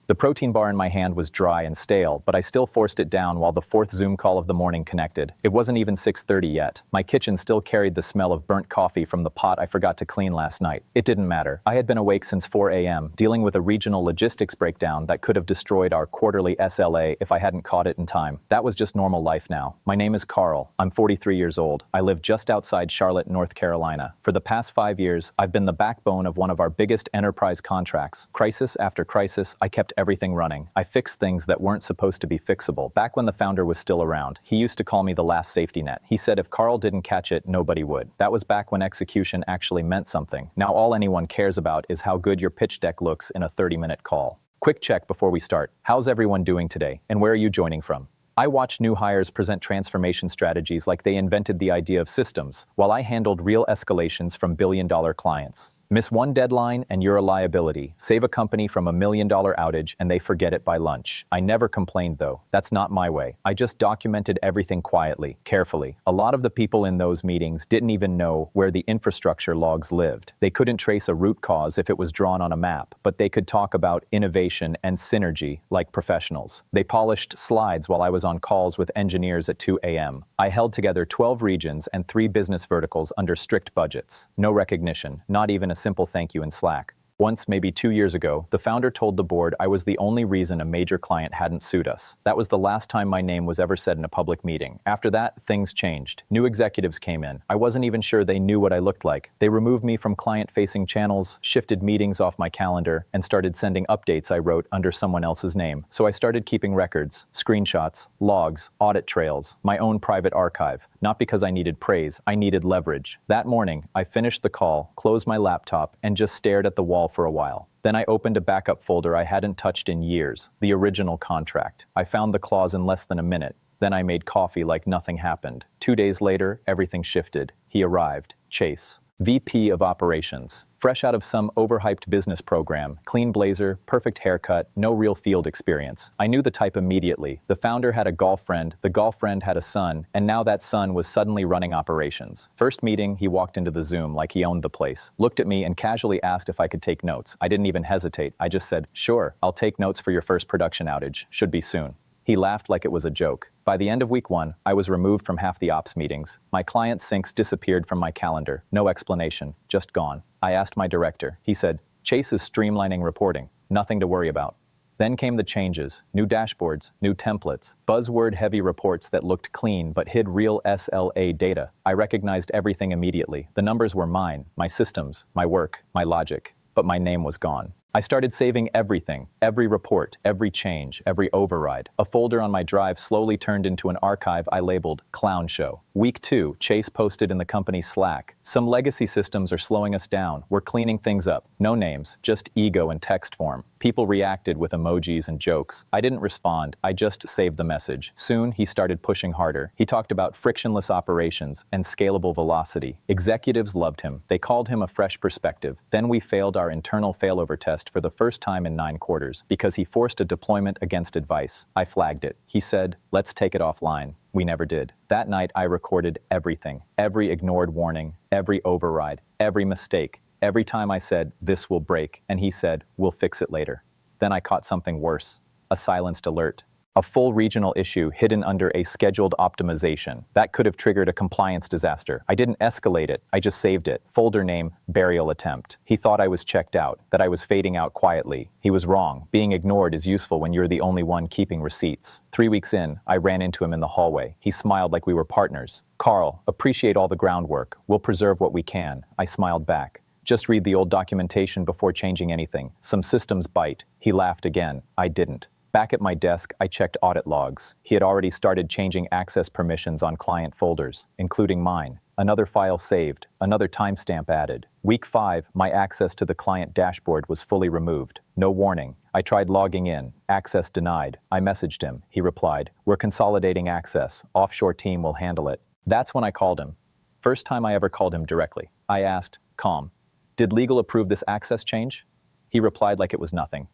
The protein bar in my hand was dry and stale, but I still forced it down while the fourth Zoom call of the morning connected. It wasn't even 6:30 yet. My kitchen still carried the smell of burnt coffee from the pot I forgot to clean last night. It didn't matter. I had been awake since 4 a.m., dealing with a regional logistics breakdown that could have destroyed our quarterly SLA if I hadn't caught it in time. That was just normal life now. My name is Carl. I'm 43 years old. I live just outside Charlotte, North Carolina. For the past 5 years, I've been the backbone of one of our biggest enterprise contracts. Crisis after crisis, I kept everything running. I fixed things that weren't supposed to be fixable. Back when the founder was still around, he used to call me the last safety net. He said if Carl didn't catch it, nobody would. That was back when execution actually meant something. Now all anyone cares about is how good your pitch deck looks in a 30-minute call. Quick check before we start. How's everyone doing today, and where are you joining from? I watch new hires present transformation strategies like they invented the idea of systems, while I handled real escalations from billion-dollar clients. Miss one deadline and you're a liability. Save a company from $1 million outage and they forget it by lunch. I never complained though. That's not my way. I just documented everything quietly, carefully. A lot of the people in those meetings didn't even know where the infrastructure logs lived. They couldn't trace a root cause if it was drawn on a map, but they could talk about innovation and synergy like professionals. They polished slides while I was on calls with engineers at 2 a.m. I held together 12 regions and 3 business verticals under strict budgets. No recognition, not even a simple thank you in Slack. Once, maybe 2 years ago, the founder told the board I was the only reason a major client hadn't sued us. That was the last time my name was ever said in a public meeting. After that, things changed. New executives came in. I wasn't even sure they knew what I looked like. They removed me from client-facing channels, shifted meetings off my calendar, and started sending updates I wrote under someone else's name. So I started keeping records, screenshots, logs, audit trails, my own private archive. Not because I needed praise, I needed leverage. That morning, I finished the call, closed my laptop, and just stared at the wall for a while. Then I opened a backup folder I hadn't touched in years, the original contract. I found the clause in less than a minute. Then I made coffee like nothing happened. 2 days later, everything shifted. He arrived. Chase. VP of Operations. Fresh out of some overhyped business program, clean blazer, perfect haircut, no real field experience. I knew the type immediately. The founder had a golf friend, the golf friend had a son, and now that son was suddenly running operations. First meeting, he walked into the Zoom like he owned the place, looked at me and casually asked if I could take notes. I didn't even hesitate. I just said, "Sure, I'll take notes for your first production outage. Should be soon." He laughed like it was a joke. By the end of week 1, I was removed from half the ops meetings. My client syncs disappeared from my calendar. No explanation, just gone. I asked my director. He said, "Chase is streamlining reporting. Nothing to worry about." Then came the changes, new dashboards, new templates, buzzword-heavy reports that looked clean but hid real SLA data. I recognized everything immediately. The numbers were mine, my systems, my work, my logic, but my name was gone. I started saving everything, every report, every change, every override. A folder on my drive slowly turned into an archive I labeled Clown Show. Week 2, Chase posted in the company's Slack. "Some legacy systems are slowing us down. We're cleaning things up." No names, just ego in text form. People reacted with emojis and jokes. I didn't respond, I just saved the message. Soon, he started pushing harder. He talked about frictionless operations and scalable velocity. Executives loved him. They called him a fresh perspective. Then we failed our internal failover test for the first time in 9 quarters because he forced a deployment against advice. I flagged it. He said, "Let's take it offline." We never did. That night, I recorded everything. Every ignored warning, every override, every mistake. Every time I said, "This will break," and he said, "We'll fix it later." Then I caught something worse. A silenced alert. A full regional issue hidden under a scheduled optimization. That could have triggered a compliance disaster. I didn't escalate it, I just saved it. Folder name, burial attempt. He thought I was checked out, that I was fading out quietly. He was wrong. Being ignored is useful when you're the only one keeping receipts. 3 weeks in, I ran into him in the hallway. He smiled like we were partners. "Carl, appreciate all the groundwork. We'll preserve what we can." I smiled back. "Just read the old documentation before changing anything. Some systems bite." He laughed again. I didn't. Back at my desk, I checked audit logs. He had already started changing access permissions on client folders, including mine. Another file saved, another timestamp added. Week 5, my access to the client dashboard was fully removed. No warning. I tried logging in. Access denied. I messaged him. He replied, "We're consolidating access. Offshore team will handle it." That's when I called him. First time I ever called him directly. I asked, calm, "Did legal approve this access change?" He replied like it was nothing.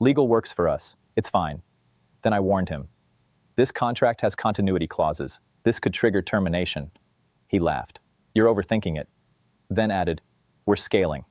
"Legal works for us. It's fine." Then I warned him. "This contract has continuity clauses. This could trigger termination." He laughed. "You're overthinking it." Then added, "We're scaling,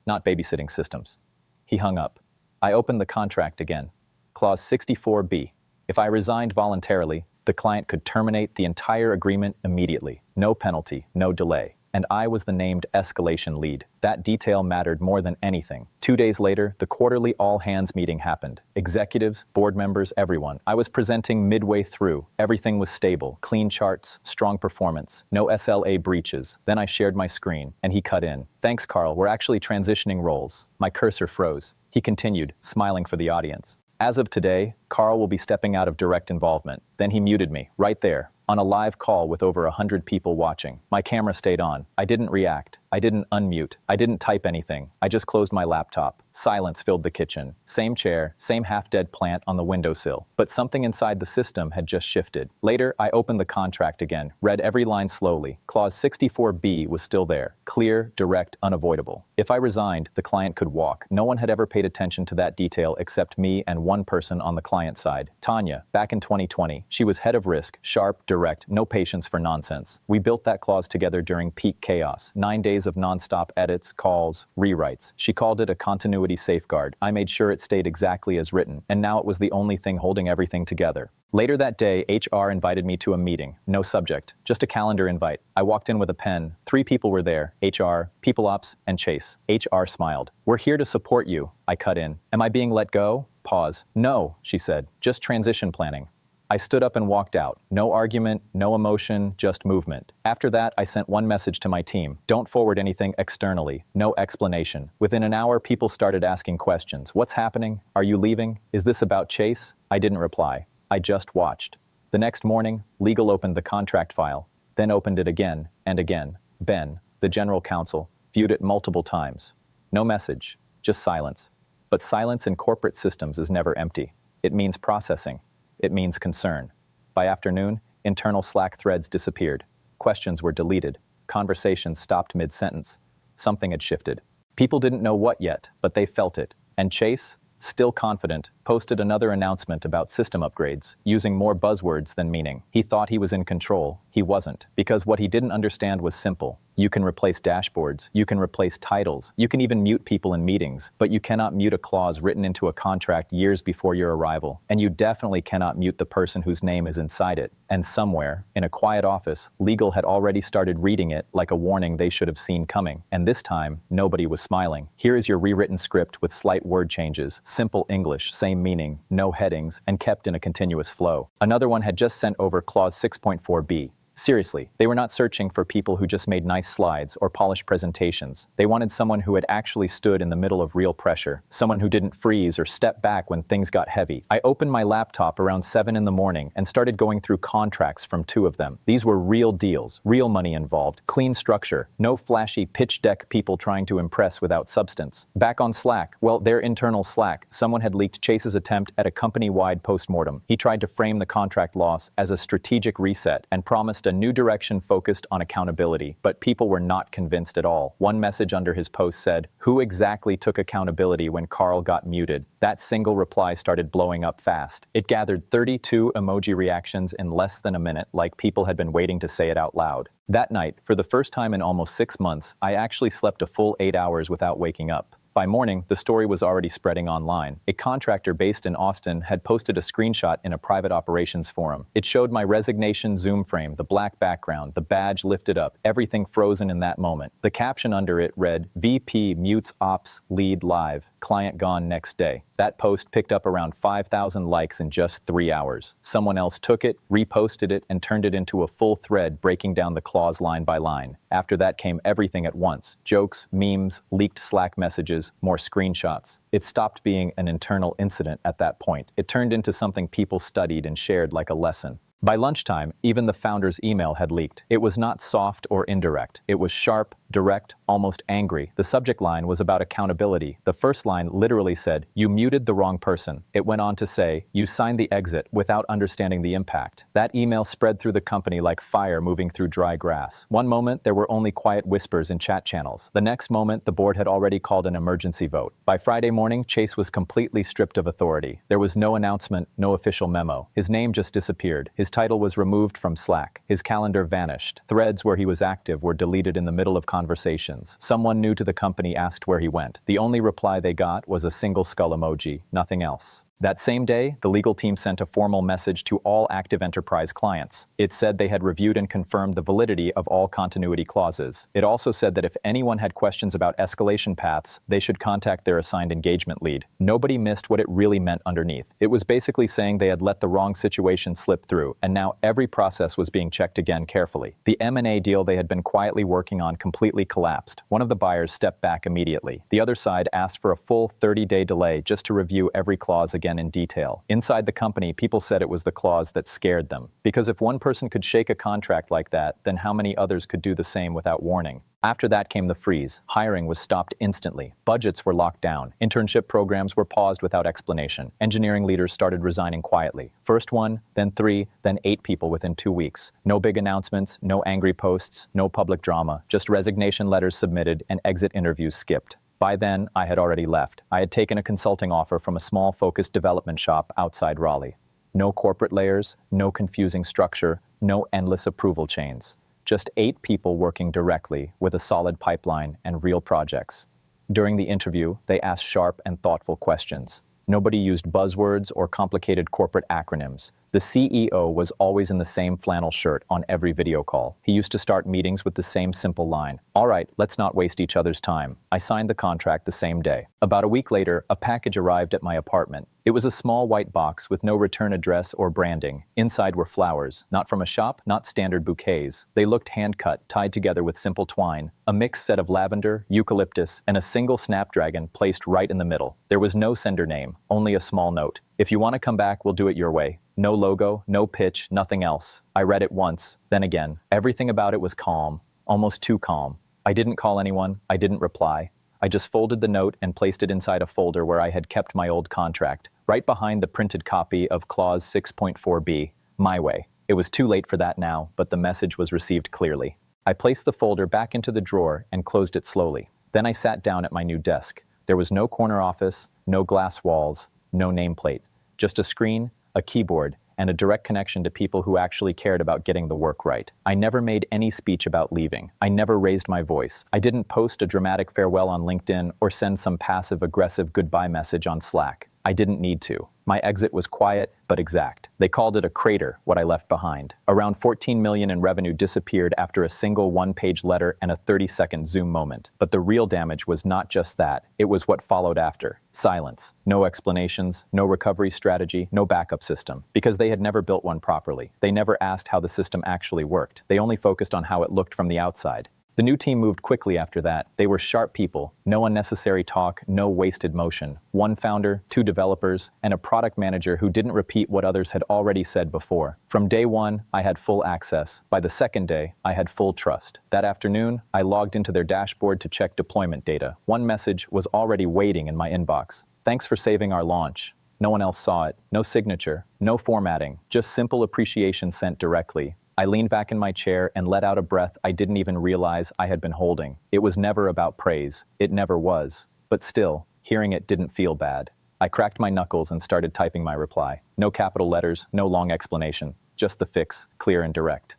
not babysitting systems." He hung up. I opened the contract again. Clause 64B. If I resigned voluntarily, the client could terminate the entire agreement immediately. No penalty, no delay. And I was the named escalation lead. That detail mattered more than anything. 2 days later, the quarterly all-hands meeting happened. Executives, board members, everyone. I was presenting midway through. Everything was stable. Clean charts, strong performance, no SLA breaches. Then I shared my screen, and he cut in. Thanks, Carl. We're actually transitioning roles. My cursor froze. He continued, smiling for the audience. As of today, Carl will be stepping out of direct involvement. Then he muted me, right there, on a live call with over 100 people watching. My camera stayed on. I didn't react. I didn't unmute. I didn't type anything. I just closed my laptop. Silence filled the kitchen. Same chair, same half-dead plant on the windowsill. But something inside the system had just shifted. Later, I opened the contract again, read every line slowly. Clause 64B was still there. Clear, direct, unavoidable. If I resigned, the client could walk. No one had ever paid attention to that detail except me and one person on the client side. Tanya, back in 2020. She was head of risk, sharp, direct, no patience for nonsense. We built that clause together during peak chaos. 9 days of nonstop edits, calls, rewrites. She called it a continuity safeguard. I made sure it stayed exactly as written, and now it was the only thing holding everything together. Later that day, HR invited me to a meeting. No subject, just a calendar invite. I walked in with a pen. 3 people were there, HR, People Ops, and Chase. HR smiled. "We're here to support you." I cut in. "Am I being let go?" Pause. "No," she said, "just transition planning." I stood up and walked out. No argument, no emotion, just movement. After that, I sent one message to my team. Don't forward anything externally. No explanation. Within an hour, people started asking questions. What's happening? Are you leaving? Is this about Chase? I didn't reply. I just watched. The next morning, legal opened the contract file, then opened it again and again. Ben, the general counsel, viewed it multiple times. No message, just silence. But silence in corporate systems is never empty. It means processing. It means concern. By afternoon, internal Slack threads disappeared. Questions were deleted. Conversations stopped mid-sentence. Something had shifted. People didn't know what yet, but they felt it. And Chase, still confident, posted another announcement about system upgrades, using more buzzwords than meaning. He thought he was in control. He wasn't, because what he didn't understand was simple. You can replace dashboards, you can replace titles, you can even mute people in meetings, but you cannot mute a clause written into a contract years before your arrival. And you definitely cannot mute the person whose name is inside it. And somewhere, in a quiet office, legal had already started reading it like a warning they should have seen coming. And this time, nobody was smiling. Here is your rewritten script with slight word changes, simple English, same meaning, no headings, and kept in a continuous flow. Another one had just sent over clause 6.4b. Seriously, they were not searching for people who just made nice slides or polished presentations. They wanted someone who had actually stood in the middle of real pressure, someone who didn't freeze or step back when things got heavy. I opened my laptop around 7 in the morning and started going through contracts from 2 of them. These were real deals, real money involved, clean structure, no flashy pitch deck people trying to impress without substance. Back on Slack, well, their internal Slack, someone had leaked Chase's attempt at a company-wide postmortem. He tried to frame the contract loss as a strategic reset and promised a new direction focused on accountability, but people were not convinced at all. One message under his post said, "Who exactly took accountability when Carl got muted?" That single reply started blowing up fast. It gathered 32 emoji reactions in less than a minute, like people had been waiting to say it out loud. That night, for the first time in almost 6 months, I actually slept a full 8 hours without waking up. By morning, the story was already spreading online. A contractor based in Austin had posted a screenshot in a private operations forum. It showed my resignation Zoom frame, the black background, the badge lifted up, everything frozen in that moment. The caption under it read, "VP mutes ops lead live, client gone next day." That post picked up around 5,000 likes in just 3 hours. Someone else took it, reposted it, and turned it into a full thread breaking down the clause line by line. After that came everything at once. Jokes, memes, leaked Slack messages, more screenshots. It stopped being an internal incident at that point. It turned into something people studied and shared like a lesson. By lunchtime, even the founder's email had leaked. It was not soft or indirect. It was sharp, direct, almost angry. The subject line was about accountability. The first line literally said, "You muted the wrong person." It went on to say, "You signed the exit without understanding the impact." That email spread through the company like fire moving through dry grass. One moment, there were only quiet whispers in chat channels. The next moment, the board had already called an emergency vote. By Friday morning, Chase was completely stripped of authority. There was no announcement, no official memo. His name just disappeared. His title was removed from Slack. His calendar vanished. Threads where he was active were deleted in the middle of conversations. conversations. Someone new to the company asked where he went. The only reply they got was a single skull emoji, nothing else. That same day, the legal team sent a formal message to all active enterprise clients. It said they had reviewed and confirmed the validity of all continuity clauses. It also said that if anyone had questions about escalation paths, they should contact their assigned engagement lead. Nobody missed what it really meant underneath. It was basically saying they had let the wrong situation slip through, and now every process was being checked again carefully. The M&A deal they had been quietly working on completely collapsed. One of the buyers stepped back immediately. The other side asked for a full 30-day delay just to review every clause again in detail. Inside the company, people said it was the clause that scared them. Because if one person could shake a contract like that, then how many others could do the same without warning? After that came the freeze. Hiring was stopped instantly. Budgets were locked down. Internship programs were paused without explanation. Engineering leaders started resigning quietly. First 1, then 3, then 8 people within 2 weeks. No big announcements, no angry posts, no public drama, just resignation letters submitted and exit interviews skipped. By then, I had already left. I had taken a consulting offer from a small focused development shop outside Raleigh. No corporate layers, no confusing structure, no endless approval chains. Just 8 people working directly with a solid pipeline and real projects. During the interview, they asked sharp and thoughtful questions. Nobody used buzzwords or complicated corporate acronyms. The CEO was always in the same flannel shirt on every video call. He used to start meetings with the same simple line, "All right, let's not waste each other's time." I signed the contract the same day. About a week later, a package arrived at my apartment. It was a small white box with no return address or branding. Inside were flowers, not from a shop, not standard bouquets. They looked hand-cut, tied together with simple twine. A mixed set of lavender, eucalyptus, and a single snapdragon placed right in the middle. There was no sender name, only a small note. "If you want to come back, we'll do it your way." No logo, no pitch, nothing else. I read it once, then again. Everything about it was calm, almost too calm. I didn't call anyone, I didn't reply. I just folded the note and placed it inside a folder where I had kept my old contract, right behind the printed copy of Clause 6.4b, my way. It was too late for that now, but the message was received clearly. I placed the folder back into the drawer and closed it slowly. Then I sat down at my new desk. There was no corner office, no glass walls, no nameplate. Just a screen, a keyboard, and a direct connection to people who actually cared about getting the work right. I never made any speech about leaving. I never raised my voice. I didn't post a dramatic farewell on LinkedIn or send some passive-aggressive goodbye message on Slack. I didn't need to. My exit was quiet, but exact. They called it a crater, what I left behind. Around 14 million in revenue disappeared after a single one-page letter and a 30-second Zoom moment. But the real damage was not just that. It was what followed after. Silence. No explanations, no recovery strategy, no backup system. Because they had never built one properly. They never asked how the system actually worked. They only focused on how it looked from the outside. The new team moved quickly after that. They were sharp people, no unnecessary talk, no wasted motion. 1 founder, 2 developers, and a product manager who didn't repeat what others had already said before. From day 1, I had full access. By the second day, I had full trust. That afternoon, I logged into their dashboard to check deployment data. One message was already waiting in my inbox. "Thanks for saving our launch." No one else saw it. No signature, no formatting, just simple appreciation sent directly. I leaned back in my chair and let out a breath I didn't even realize I had been holding. It was never about praise. It never was. But still, hearing it didn't feel bad. I cracked my knuckles and started typing my reply. No capital letters, no long explanation. Just the fix, clear and direct.